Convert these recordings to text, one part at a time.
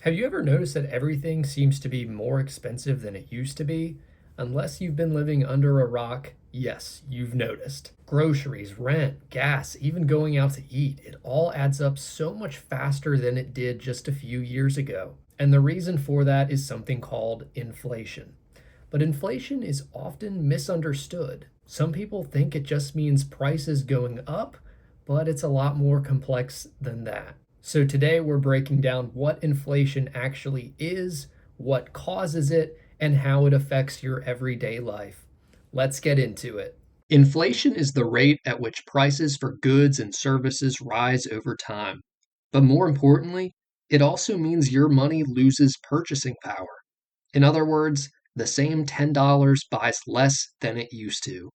Have you ever noticed that everything seems to be more expensive than it used to be? Unless you've been living under a rock, yes, you've noticed. Groceries, rent, gas, even going out to eat, it all adds up so much faster than it did just a few years ago. And the reason for that is something called inflation. But inflation is often misunderstood. Some people think it just means prices going up, but it's a lot more complex than that. So today we're breaking down what inflation actually is, what causes it, and how it affects your everyday life. Let's get into it. Inflation is the rate at which prices for goods and services rise over time. But more importantly, it also means your money loses purchasing power. In other words, the same $10 buys less than it used to.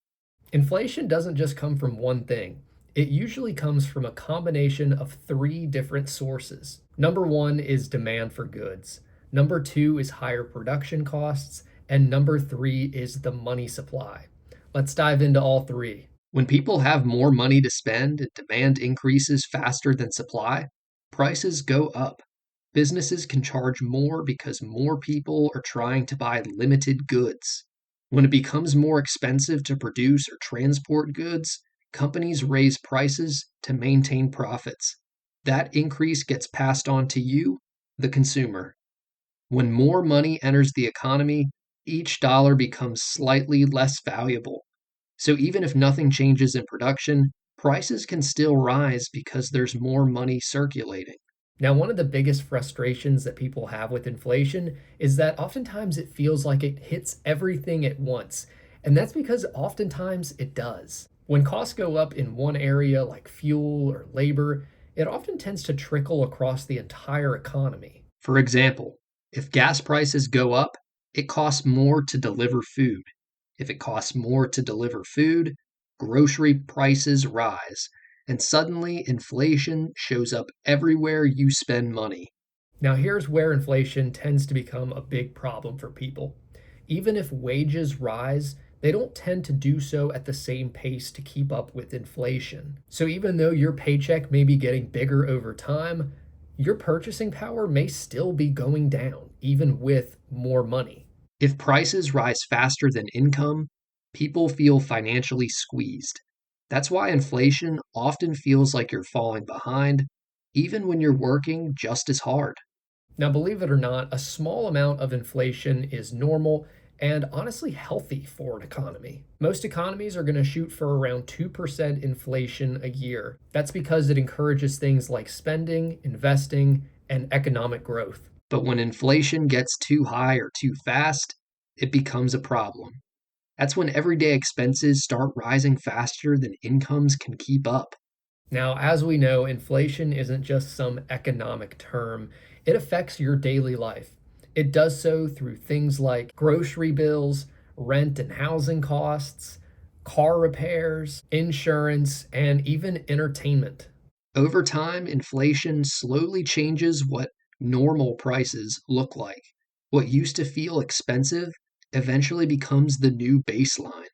Inflation doesn't just come from one thing. It usually comes from a combination of three different sources. Number one is demand for goods. Number two is higher production costs. And number three is the money supply. Let's dive into all three. When people have more money to spend and demand increases faster than supply, prices go up. Businesses can charge more because more people are trying to buy limited goods. When it becomes more expensive to produce or transport goods, companies raise prices to maintain profits. That increase gets passed on to you, the consumer. When more money enters the economy, each dollar becomes slightly less valuable. So even if nothing changes in production, prices can still rise because there's more money circulating. Now, one of the biggest frustrations that people have with inflation is that oftentimes it feels like it hits everything at once. And that's because oftentimes it does. When costs go up in one area, like fuel or labor, it often tends to trickle across the entire economy. For example, if gas prices go up, it costs more to deliver food. If it costs more to deliver food, grocery prices rise, and suddenly inflation shows up everywhere you spend money. Now, here's where inflation tends to become a big problem for people. Even if wages rise, they don't tend to do so at the same pace to keep up with inflation. So even though your paycheck may be getting bigger over time, your purchasing power may still be going down, even with more money. If prices rise faster than income, people feel financially squeezed. That's why inflation often feels like you're falling behind, even when you're working just as hard. Now, believe it or not, a small amount of inflation is normal and honestly healthy for an economy. Most economies are going to shoot for around 2% inflation a year. That's because it encourages things like spending, investing, and economic growth. But when inflation gets too high or too fast, it becomes a problem. That's when everyday expenses start rising faster than incomes can keep up. Now, as we know, inflation isn't just some economic term, it affects your daily life. It does so through things like grocery bills, rent and housing costs, car repairs, insurance, and even entertainment. Over time, inflation slowly changes what normal prices look like. What used to feel expensive eventually becomes the new baseline.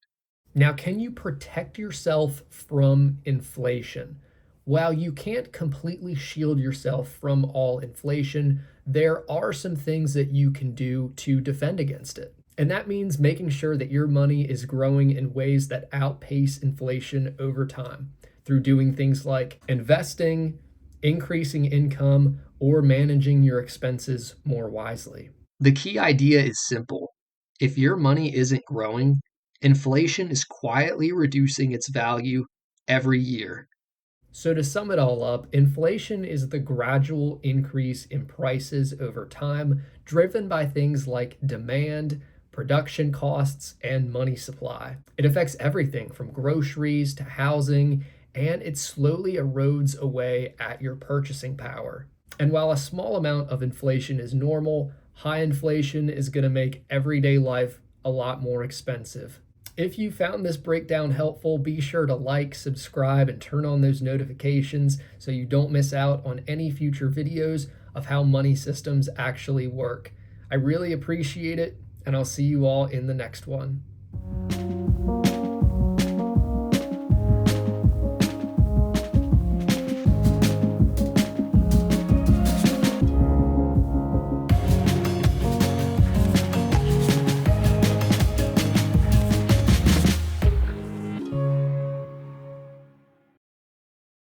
Now, can you protect yourself from inflation? While you can't completely shield yourself from all inflation, there are some things that you can do to defend against it. And that means making sure that your money is growing in ways that outpace inflation over time through doing things like investing, increasing income, or managing your expenses more wisely. The key idea is simple. If your money isn't growing, inflation is quietly reducing its value every year. So, to sum it all up, inflation is the gradual increase in prices over time, driven by things like demand, production costs, and money supply. It affects everything from groceries to housing, and it slowly erodes away at your purchasing power. And while a small amount of inflation is normal, high inflation is going to make everyday life a lot more expensive. If you found this breakdown helpful, be sure to like, subscribe, and turn on those notifications so you don't miss out on any future videos of how money systems actually work. I really appreciate it, and I'll see you all in the next one.